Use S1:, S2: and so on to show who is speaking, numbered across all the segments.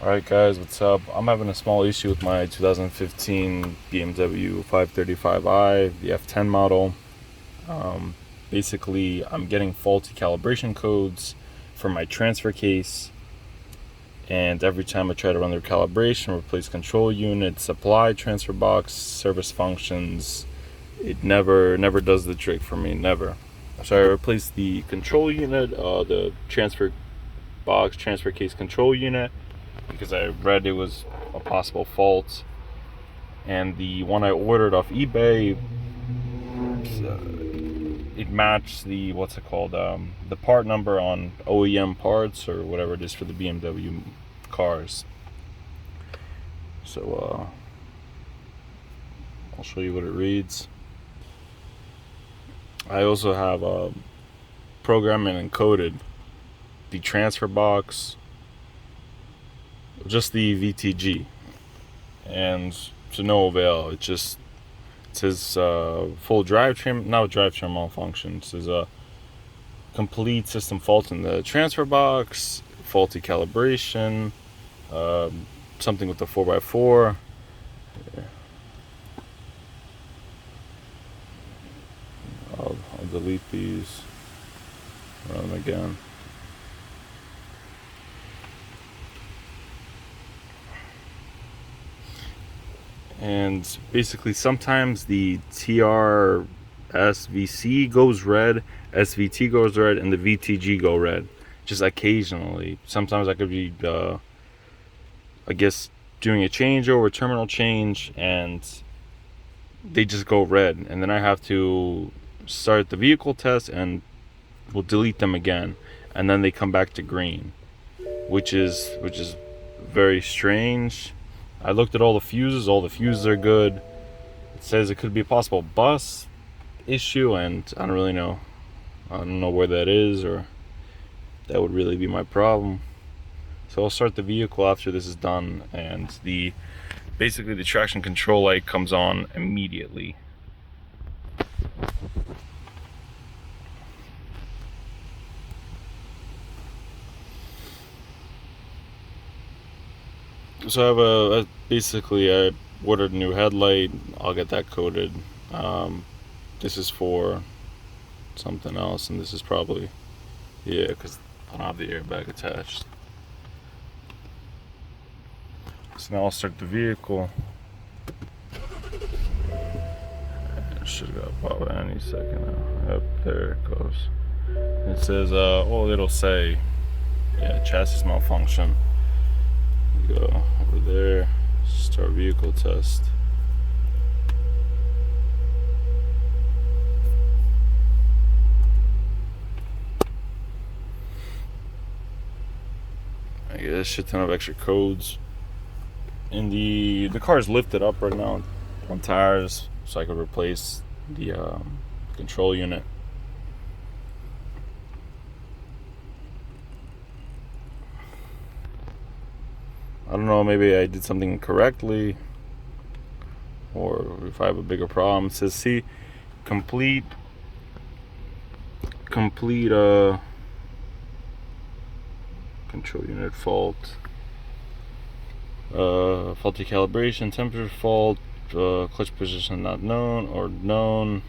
S1: Alright guys, what's up? I'm having a small issue with my 2015 BMW 535i, the F10 model. Um, Basically, I'm getting faulty calibration codes for my transfer case, and every time I try to run the calibration, replace control unit, supply, transfer box, service functions, it never does the trick for me, never. So I replaced the control unit, the transfer box, transfer case control unit, because I read it was a possible fault. And the one I ordered off eBay, it matched the, what's it called, the part number on OEM parts or whatever it is for the BMW cars. So I'll show you what it reads. I also have programmed and encoded the transfer box, just the VTG, and to no avail. It says full drivetrain, not drivetrain malfunction. It says complete system fault in the transfer box, faulty calibration, something with the 4x4. I'll delete these, run them again. And basically sometimes the TRSVC goes red, SVT goes red, and the VTG go red, just occasionally. Sometimes I could be I guess doing a changeover, terminal change, and they just go red, and then I have to start the vehicle test and we'll delete them again, and then they come back to green, which is very strange. I looked at all the fuses are good. It says it could be a possible bus issue, and I don't really know. I don't know where that is, or that would really be my problem. So I'll start the vehicle after this is done, and basically the traction control light comes on immediately. So I have basically I ordered a new headlight. I'll get that coated. This is for something else, and this is probably, yeah, because I don't have the airbag attached. So now I'll start the vehicle. It should go pop any second now. Yep, there it goes. It says, oh, it'll say, yeah, chassis malfunction. You go over there, start vehicle test. I get a shit ton of extra codes. And the car is lifted up right now on tires, so I could replace the control unit. I don't know, maybe I did something correctly, or if I have a bigger problem. It says, see, complete control unit fault, faulty calibration, temperature fault, clutch position not known or known,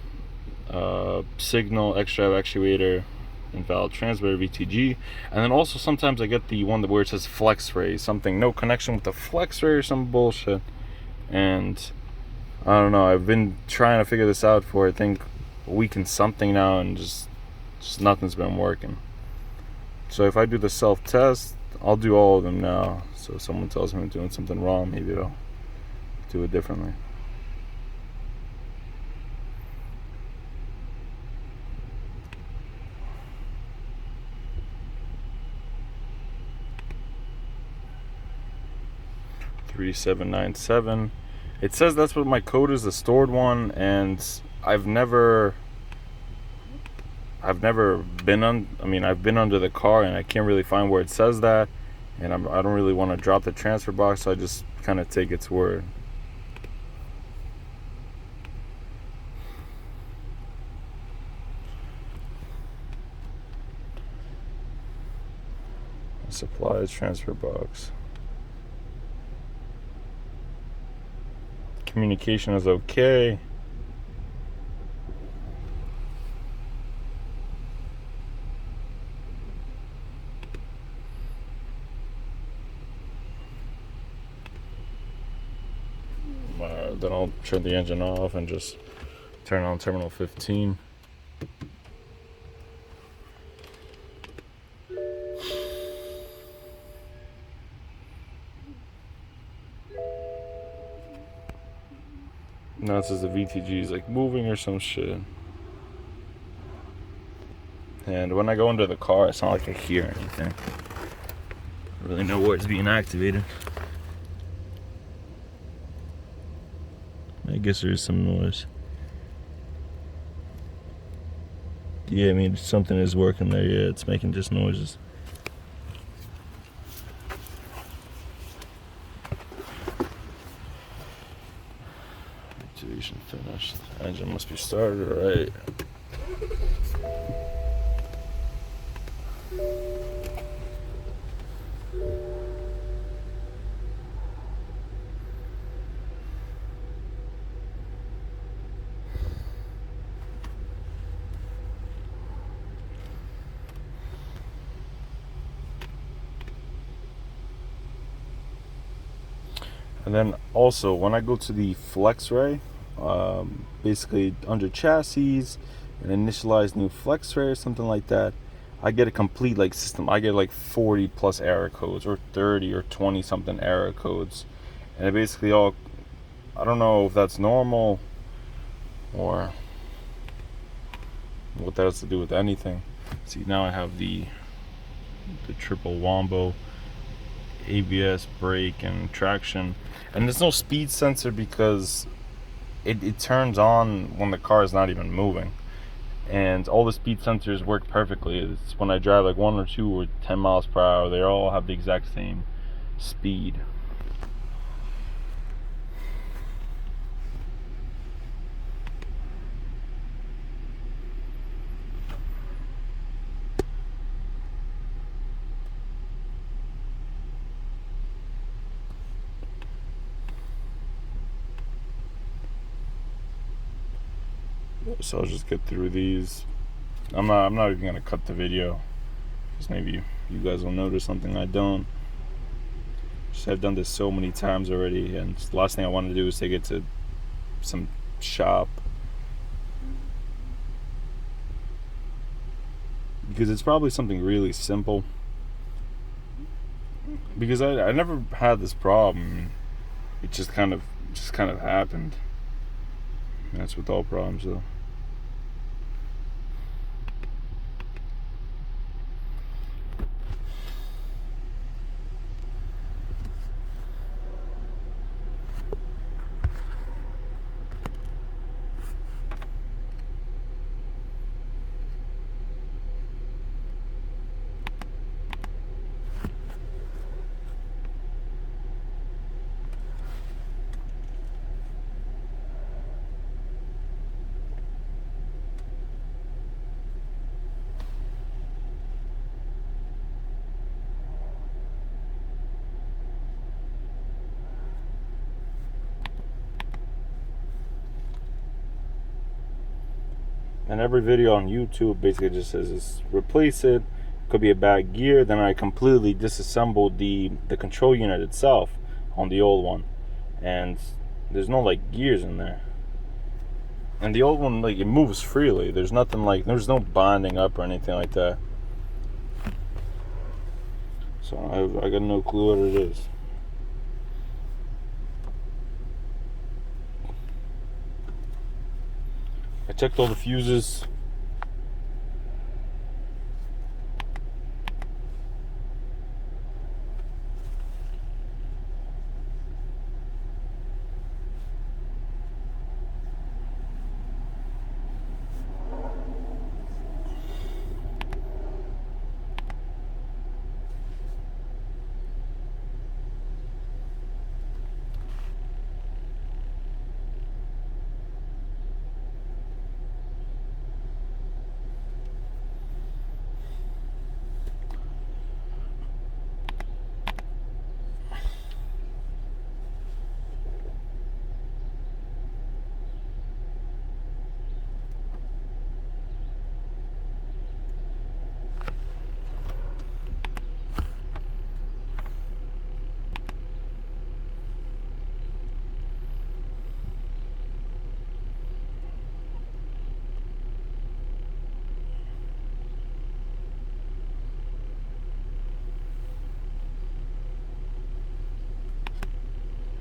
S1: signal, extra actuator, invalid transmitter, VTG. And then also sometimes I get the one where it says flex ray, something, no connection with the flex ray or some bullshit. And I don't know, I've been trying to figure this out for I think a week and something now, and just nothing's been working. So if I do the self-test, I'll do all of them now. So if someone tells me I'm doing something wrong, maybe I'll do it differently. $3797. It says that's what my code is, the stored one, and I've never been on. I mean, I've been under the car, and I can't really find where it says that, and I don't really want to drop the transfer box, so I just kind of take its word. Supplies transfer box. Communication is okay. Then I'll turn the engine off and just turn on terminal 15. Now it says the VTG is like moving or some shit. And when I go into the car, it's not like I hear anything. I don't really know where it's being activated. I guess there's some noise. Yeah, I mean, something is working there. Yeah, it's making just noises. Activation finished. Engine must be started, alright. And then also when I go to the flex ray, basically under chassis and initialize new flex ray or something like that, I get a complete like system. I get like 40 plus error codes or 30 or 20 something error codes, and it basically all, I don't know if that's normal or what that has to do with anything. See, now I have the triple wombo, ABS, brake, and traction, and there's no speed sensor because it turns on when the car is not even moving, and all the speed sensors work perfectly. It's when I drive like 1 or 2 or 10 miles per hour, they all have the exact same speed. So I'll just get through these. I'm not even gonna cut the video, because maybe you guys will notice something I don't. Just I've done this so many times already, and the last thing I want to do is take it to some shop, because it's probably something really simple. Because I never had this problem. It just kind of happened. And that's with all problems though. And every video on YouTube basically just says replace it. Could be a bad gear. Then I completely disassembled the control unit itself on the old one, and there's no like gears in there. And the old one, like, it moves freely. There's nothing like, there's no bonding up or anything like that. So I got no clue what it is. I checked all the fuses.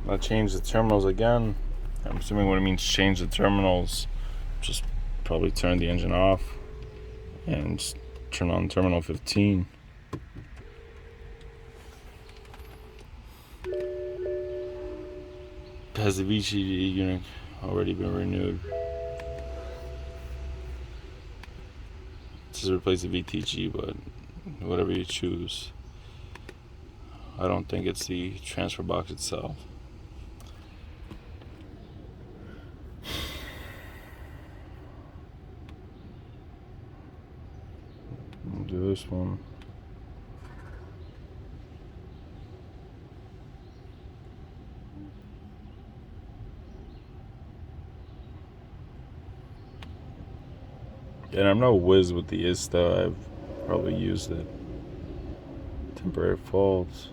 S1: I change the terminals again. I'm assuming what it means change the terminals, just probably turn the engine off and just turn on terminal 15. Has the VTG unit already been renewed? This is replace the VTG, but whatever you choose. I don't think it's the transfer box itself. We'll do this one. And I'm no whiz with the ISTA. I've probably used it. Temporary faults.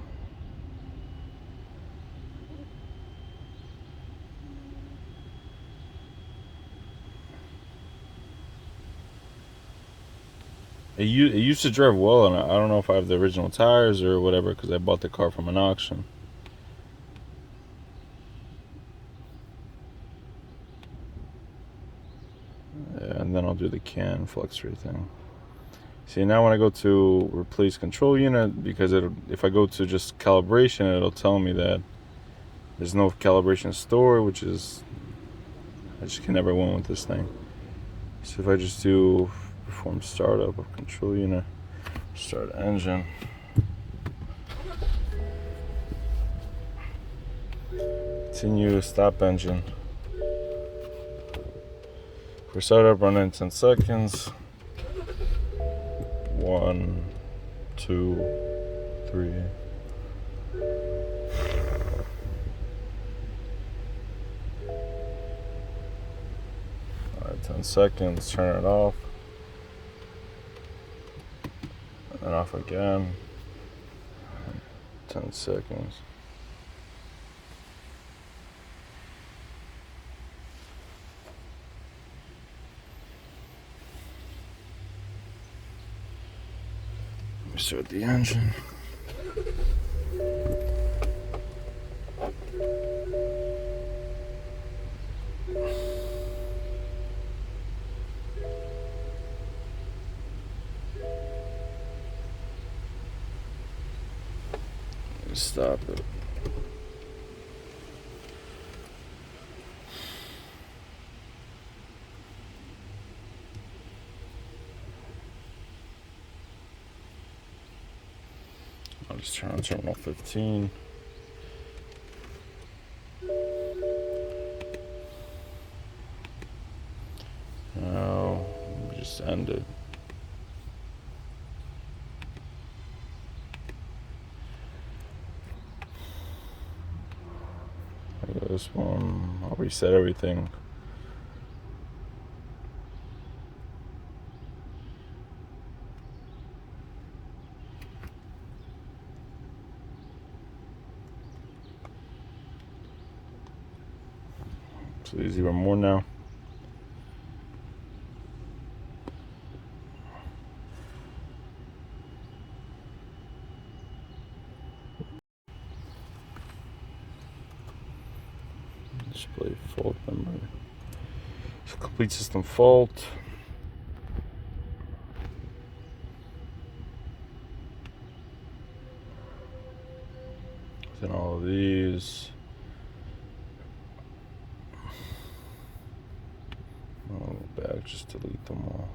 S1: It used to drive well, and I don't know if I have the original tires or whatever, because I bought the car from an auction. Yeah, and then I'll do the CAN flex rate thing. See, now when I go to replace control unit, because if I go to just calibration, it'll tell me that there's no calibration store, which is, I just can never win with this thing. So if I just do perform startup of control unit, start engine, continue, stop engine. For startup, run in 10 seconds. 1, 2, 3. Alright, 10 seconds, turn it off. And off again. 10 seconds. Start the engine. Stop it. I'll just turn on terminal 15. Now, we just end it. This one, I'll reset everything. So there's even more now. Display fault number. So complete system fault. Then all of these. I'll go back, just delete them all.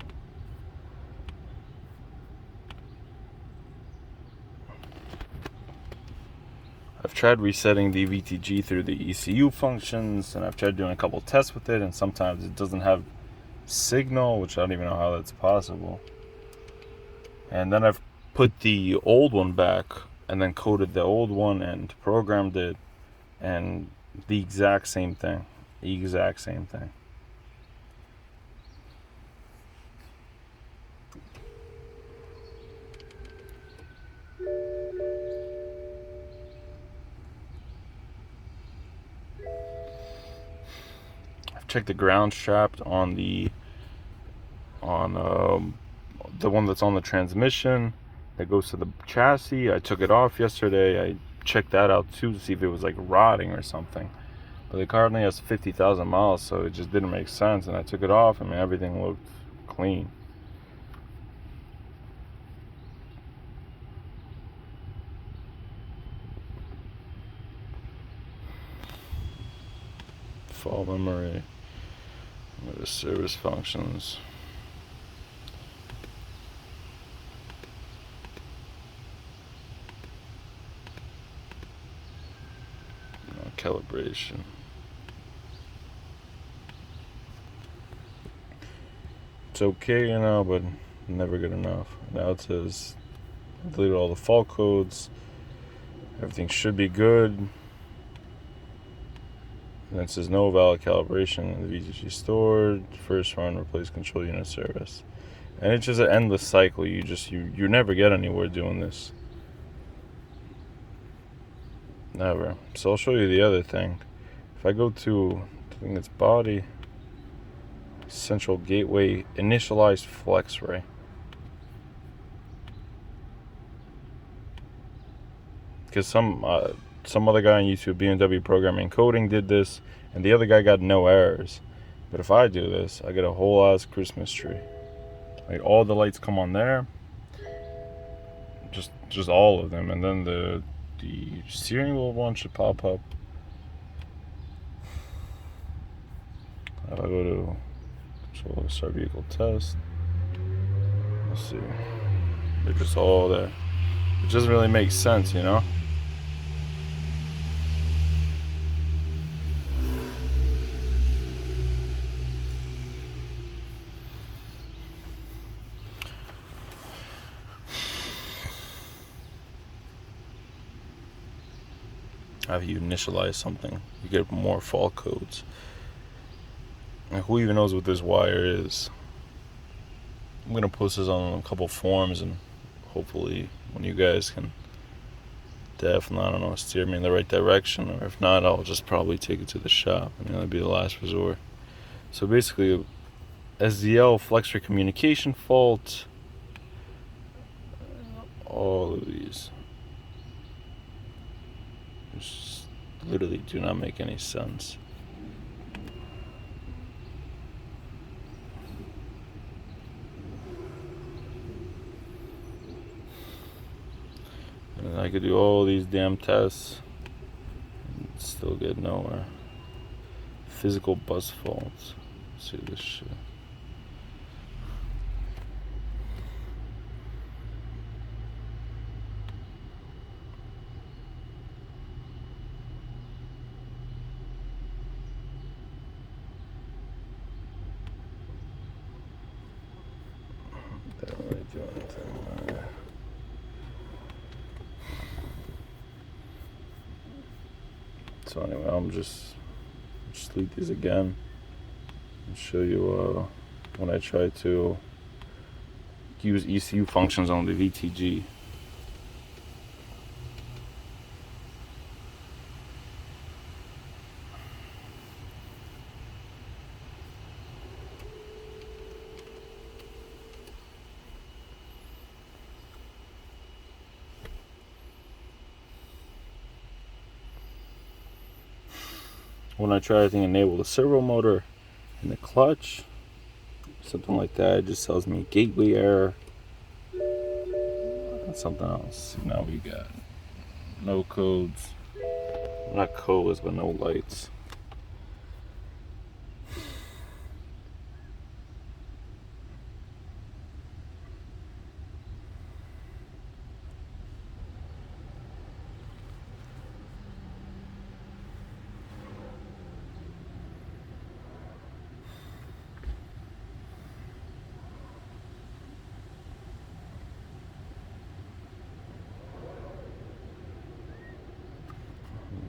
S1: I've tried resetting the VTG through the ECU functions, and I've tried doing a couple tests with it, and sometimes it doesn't have signal, which I don't even know how that's possible. And then I've put the old one back and then coded the old one and programmed it, and the exact same thing. The exact same thing. Check the ground strap on the one that's on the transmission that goes to the chassis. I took it off yesterday. I check that out too, to see if it was like rotting or something. But the car only has 50,000 miles, so it just didn't make sense. And I took it off. I mean, everything looked clean. Fault memory. The service functions. Calibration. It's okay, you know, but never good enough. Now it says deleted all the fault codes. Everything should be good. And it says no valid calibration in the VTG stored. First run, replace control unit service. And it's just an endless cycle. You never get anywhere doing this. Never. So I'll show you the other thing. If I go to, I think it's body, central gateway, initialized flex ray. Because some other guy on YouTube, BMW Programming Coding, did this, and the other guy got no errors. But if I do this, I get a whole ass Christmas tree. Like all the lights come on there, just all of them, and then the steering wheel one should pop up. If I go to control start vehicle test, let's see, they're just all there. It doesn't really make sense, you know. How you initialize something, you get more fault codes. And who even knows what this wire is? I'm gonna post this on a couple forums, and hopefully one of you guys can definitely, I don't know, steer me in the right direction. Or if not, I'll just probably take it to the shop. I mean, that'd be the last resort. So basically, SDL flex ray communication fault. All of these just literally do not make any sense. And I could do all these damn tests and still get nowhere. Physical bus faults. Let's see this shit. Don't really do anything. So anyway, I'm just delete these again and show you when I try to use ECU functions on the VTG. When I try to enable the servo motor and the clutch, something like that, it just tells me gateway error. That's something else. Now we got no codes, not codes, but no lights.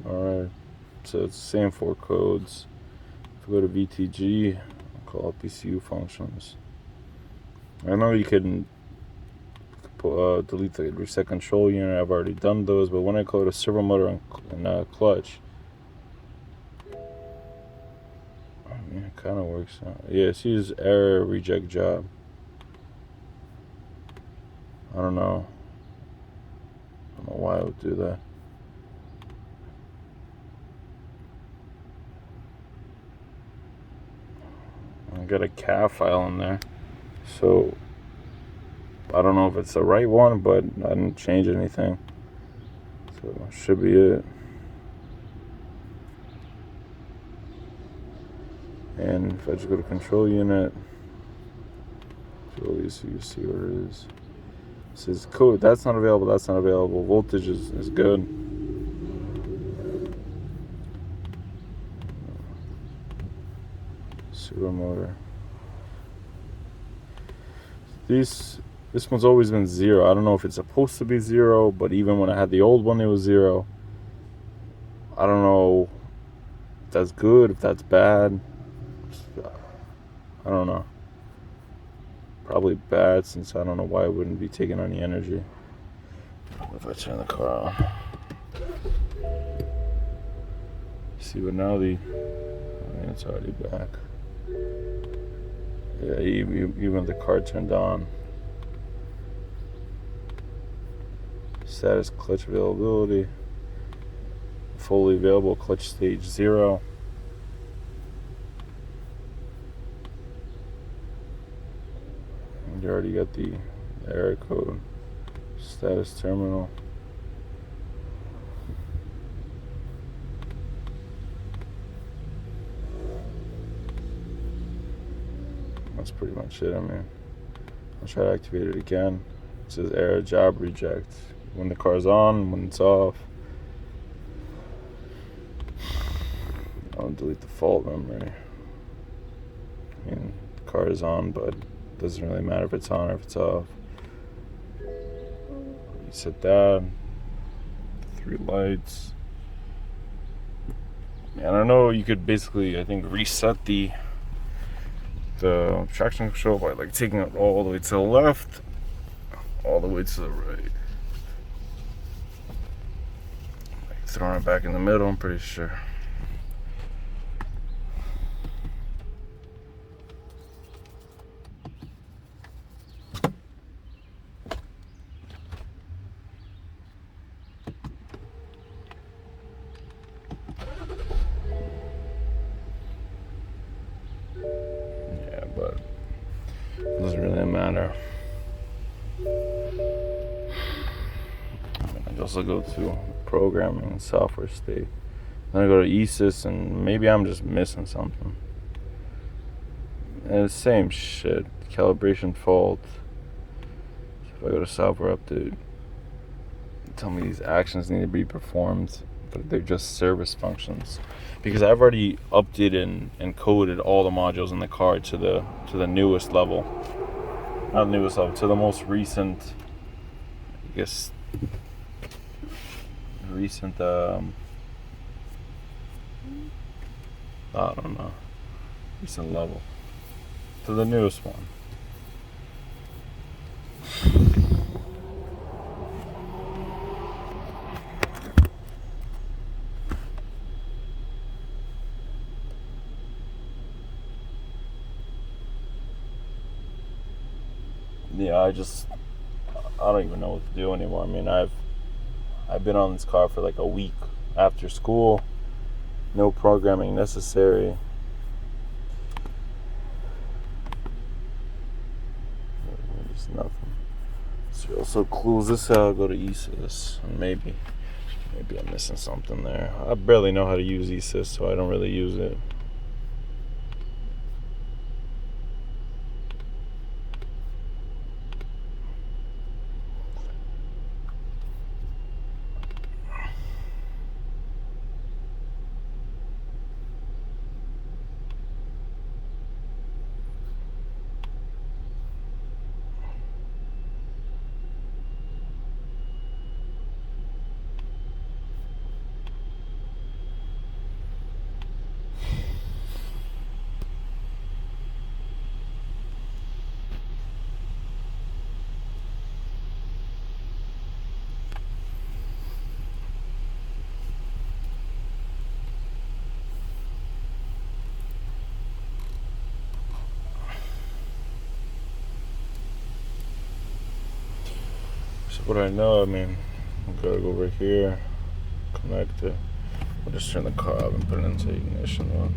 S1: Alright, so it's the same 4 codes. If we go to VTG, I'll call up ECU functions. I know you can delete the reset control unit. I've already done those, but when I go to servo motor and clutch, I mean, it kind of works out. Yeah, it's use error reject job. I don't know why I would do that. got a CAF file in there, so I don't know if it's the right one, but I didn't change anything, so should be it. And if I just go to control unit, so you see what it is. It says code, that's not available, that's not available. Voltage is good. Servo motor. This one's always been 0. I don't know if it's supposed to be 0, but even when I had the old one, it was 0. I don't know if that's good, if that's bad. I don't know. Probably bad, since I don't know why it wouldn't be taking any energy. If I turn the car on. See, but now it's already back. Yeah, even the car turned on. Status clutch availability. Fully available clutch stage 0. You already got the error code. Status terminal. That's pretty much it. I mean, I'll try to activate it again. It says error job reject. When the car's on, when it's off. I'll delete the fault memory. I mean, the car is on, but it doesn't really matter if it's on or if it's off. Reset that. 3 lights. And I know you could basically, I think, reset the traction control by like taking it all the way to the left, all the way to the right, like throwing it back in the middle. I'm pretty sure. But it doesn't really matter. I also go to programming and software state. Then I go to ESYS, and maybe I'm just missing something. And it's the same shit. Calibration fault. If I go to software update, tell me these actions need to be performed, but they're just service functions. Because I've already updated and coded all the modules in the car to the newest level. Not newest level, to the most recent, I guess, I don't know, recent level. To the newest one. Yeah, I don't even know what to do anymore. I mean, I've been on this car for like a week after school. No programming necessary. Just nothing. So also close this out, go to ESYS, and maybe I'm missing something there. I barely know how to use ESYS, so I don't really use it. So what I know, I mean, I'm gonna go over here, connect it. I'll just turn the car off and put it into ignition mode.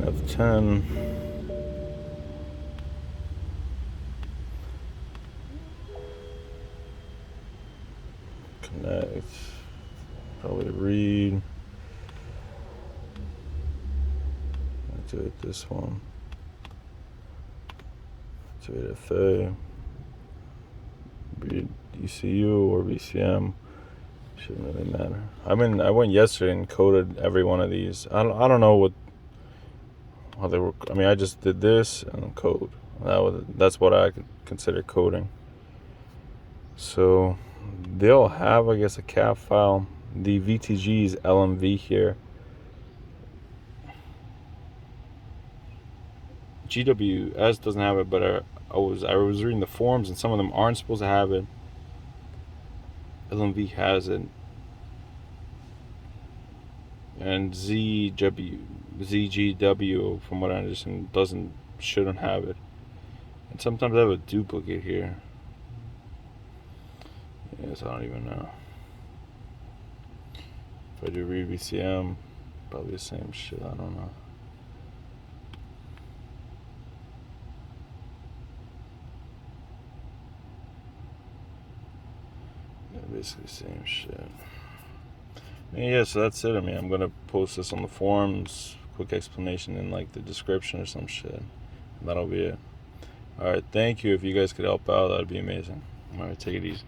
S1: F10. Connect. Probably read. Activate this one. Activate FA. Read ECU or VCM. Shouldn't really matter. I mean, I went yesterday and coded every one of these. I don't know how they were. I mean, I just did this and code. That's what I could consider coding. So they'll have, I guess, a CAF file. The VTG's LMV here. GWS doesn't have it, but I was reading the forums and some of them aren't supposed to have it. LMV has it. And ZGW, from what I understand, shouldn't have it. And sometimes I have a duplicate here. Yes, I don't even know. If I do read VCM, probably the same shit, I don't know. Yeah, basically the same shit. Yeah, so that's it. I mean, I'm gonna post this on the forums, quick explanation in like the description or some shit. And that'll be it. Alright, thank you. If you guys could help out, that'd be amazing. Alright, take it easy.